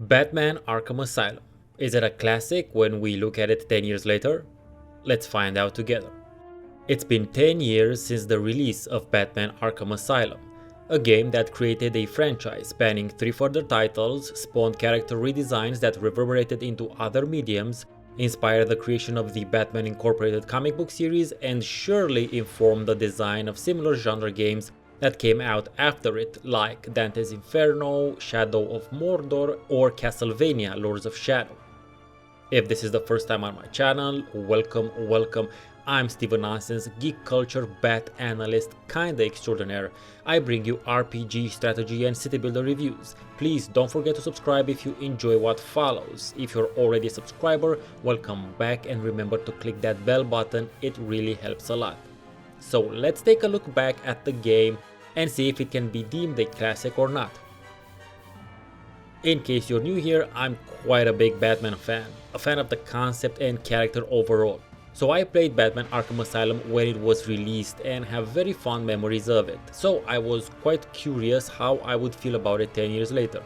Batman Arkham Asylum. Is it a classic when we look at it 10 years later? Let's find out together. It's been 10 years since the release of Batman Arkham Asylum, a game that created a franchise spanning 3 further titles, spawned character redesigns that reverberated into other mediums, inspired the creation of the Batman Incorporated comic book series, and surely informed the design of similar genre games that came out after it, like Dante's Inferno, Shadow of Mordor, or Castlevania Lords of Shadow. If this is the first time on my channel, welcome. I'm Steven Nonsense, geek culture bat analyst kinda extraordinaire. I bring you RPG, strategy and city builder reviews. Please don't forget to subscribe if you enjoy what follows. If you're already a subscriber, welcome back and remember to click that bell button, it really helps a lot. So let's take a look back at the game and see if it can be deemed a classic or not. In case you're new here, I'm quite a big Batman fan, a fan of the concept and character overall. So I played Batman Arkham Asylum when it was released and have very fond memories of it, so I was quite curious how I would feel about it 10 years later.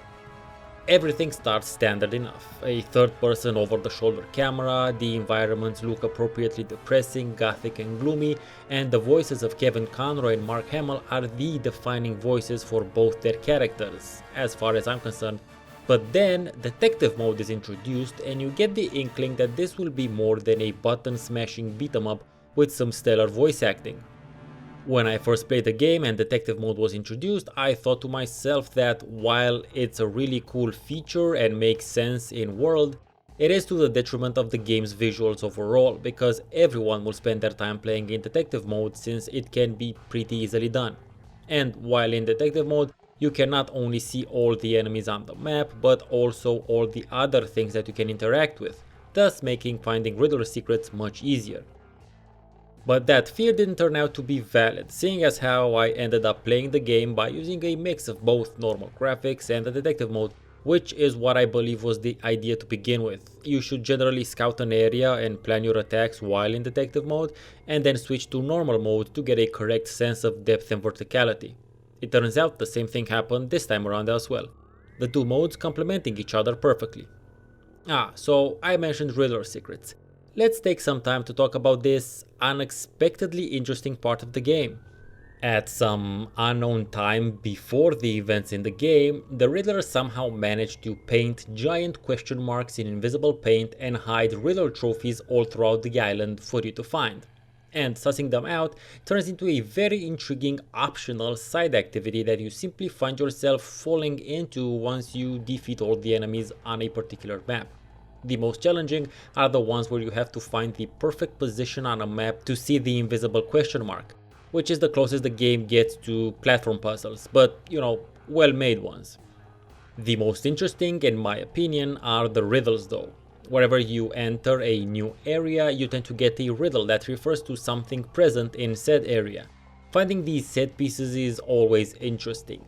Everything starts standard enough, a third-person over-the-shoulder camera, the environments look appropriately depressing, gothic and gloomy, and the voices of Kevin Conroy and Mark Hamill are the defining voices for both their characters, as far as I'm concerned. But then, detective mode is introduced and you get the inkling that this will be more than a button-smashing beat-em-up with some stellar voice acting. When I first played the game and detective mode was introduced, I thought to myself that while it's a really cool feature and makes sense in world, it is to the detriment of the game's visuals overall, because everyone will spend their time playing in detective mode since it can be pretty easily done. And while in detective mode, you can not only see all the enemies on the map, but also all the other things that you can interact with, thus making finding Riddler secrets much easier. But that fear didn't turn out to be valid, seeing as how I ended up playing the game by using a mix of both normal graphics and the detective mode, which is what I believe was the idea to begin with. You should generally scout an area and plan your attacks while in detective mode, and then switch to normal mode to get a correct sense of depth and verticality. It turns out the same thing happened this time around as well, the two modes complementing each other perfectly. So I mentioned Riddler secrets. Let's take some time to talk about this unexpectedly interesting part of the game. At some unknown time before the events in the game, the Riddler somehow managed to paint giant question marks in invisible paint and hide Riddler trophies all throughout the island for you to find. And sussing them out turns into a very intriguing optional side activity that you simply find yourself falling into once you defeat all the enemies on a particular map. The most challenging are the ones where you have to find the perfect position on a map to see the invisible question mark, which is the closest the game gets to platform puzzles, but well made ones. The most interesting, in my opinion, are the riddles though. Wherever you enter a new area, you tend to get a riddle that refers to something present in said area. Finding these set pieces is always interesting.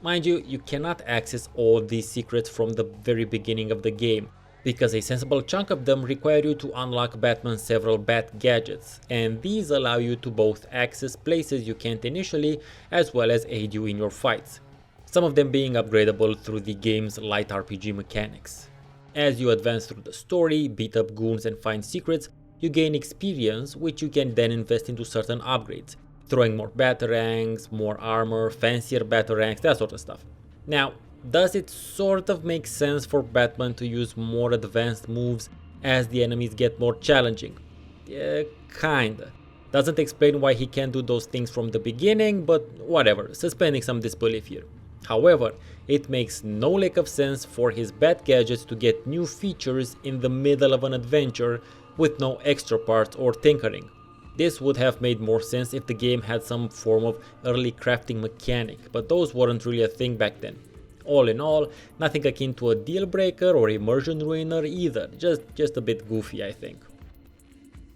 Mind you, you cannot access all these secrets from the very beginning of the game, because a sensible chunk of them require you to unlock Batman's several Bat gadgets, and these allow you to both access places you can't initially, as well as aid you in your fights, some of them being upgradable through the game's light RPG mechanics. As you advance through the story, beat up goons and find secrets, you gain experience which you can then invest into certain upgrades, throwing more batarangs, more armor, fancier batarangs, that sort of stuff. Now, does it sort of make sense for Batman to use more advanced moves as the enemies get more challenging? Kinda. Doesn't explain why he can't do those things from the beginning, but whatever, suspending some disbelief here. However, it makes no lack of sense for his Bat gadgets to get new features in the middle of an adventure with no extra parts or tinkering. This would have made more sense if the game had some form of early crafting mechanic, but those weren't really a thing back then. All in all, nothing akin to a deal breaker or immersion ruiner either, just a bit goofy I think.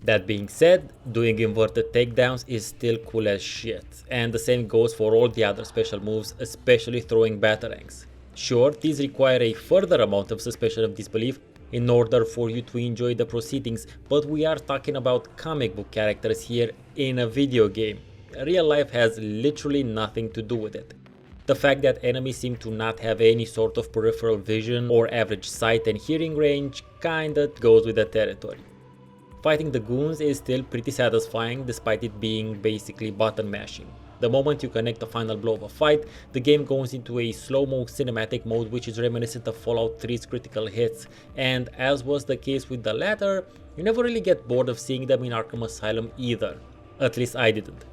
That being said, doing inverted takedowns is still cool as shit, and the same goes for all the other special moves, especially throwing batarangs. Sure, these require a further amount of suspension of disbelief in order for you to enjoy the proceedings, but we are talking about comic book characters here in a video game. Real life has literally nothing to do with it. The fact that enemies seem to not have any sort of peripheral vision or average sight and hearing range kinda goes with the territory. Fighting the goons is still pretty satisfying despite it being basically button mashing. The moment you connect the final blow of a fight, the game goes into a slow-mo cinematic mode which is reminiscent of Fallout 3's critical hits, and as was the case with the latter, you never really get bored of seeing them in Arkham Asylum either. At least I didn't.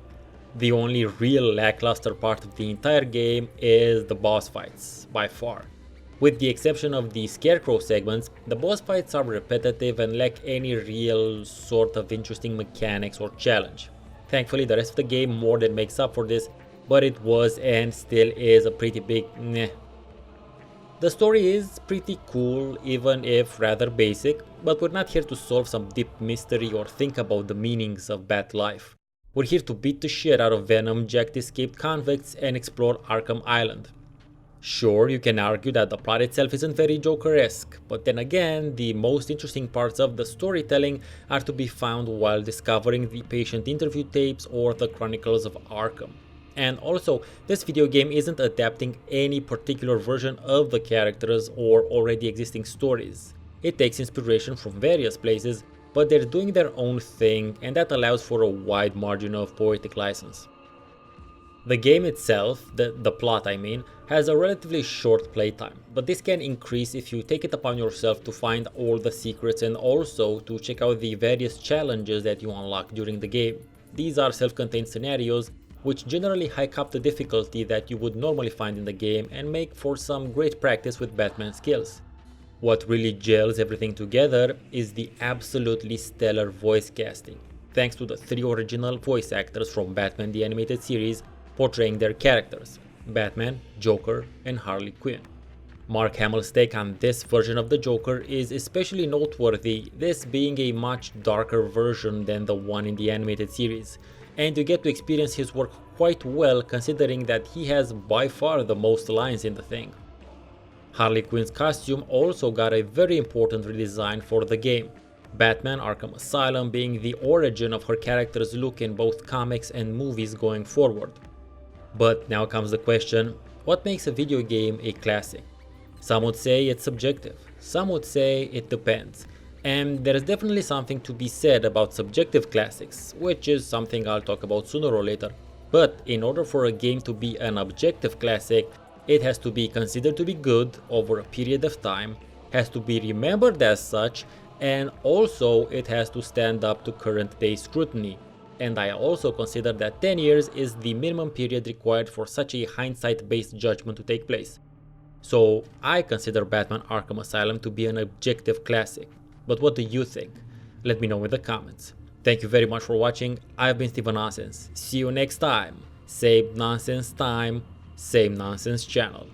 The only real lackluster part of the entire game is the boss fights, by far. With the exception of the Scarecrow segments, the boss fights are repetitive and lack any real sort of interesting mechanics or challenge. Thankfully, the rest of the game more than makes up for this, but it was and still is a pretty big meh. The story is pretty cool, even if rather basic, but we're not here to solve some deep mystery or think about the meanings of Bat life. We're here to beat the shit out of Venom, Jacked escaped convicts, and explore Arkham Island. Sure, you can argue that the plot itself isn't very Joker-esque, but then again, the most interesting parts of the storytelling are to be found while discovering the patient interview tapes or the Chronicles of Arkham. And also, this video game isn't adapting any particular version of the characters or already existing stories. It takes inspiration from various places, but they're doing their own thing, and that allows for a wide margin of poetic license. The game itself, the plot I mean, has a relatively short playtime, but this can increase if you take it upon yourself to find all the secrets and also to check out the various challenges that you unlock during the game. These are self-contained scenarios which generally hike up the difficulty that you would normally find in the game and make for some great practice with Batman skills. What really gels everything together is the absolutely stellar voice casting, thanks to the 3 original voice actors from Batman the Animated Series portraying their characters, Batman, Joker, and Harley Quinn. Mark Hamill's take on this version of the Joker is especially noteworthy, this being a much darker version than the one in the animated series, and you get to experience his work quite well considering that he has by far the most lines in the thing. Harley Quinn's costume also got a very important redesign for the game, Batman Arkham Asylum being the origin of her character's look in both comics and movies going forward. But now comes the question, what makes a video game a classic? Some would say it's subjective, some would say it depends, and there is definitely something to be said about subjective classics, which is something I'll talk about sooner or later. But in order for a game to be an objective classic, it has to be considered to be good over a period of time, has to be remembered as such, and also it has to stand up to current day scrutiny. And I also consider that 10 years is the minimum period required for such a hindsight-based judgment to take place. So I consider Batman Arkham Asylum to be an objective classic. But what do you think? Let me know in the comments. Thank you very much for watching. I've been Steven Nonsense. See you next time. Same nonsense time, same nonsense channel.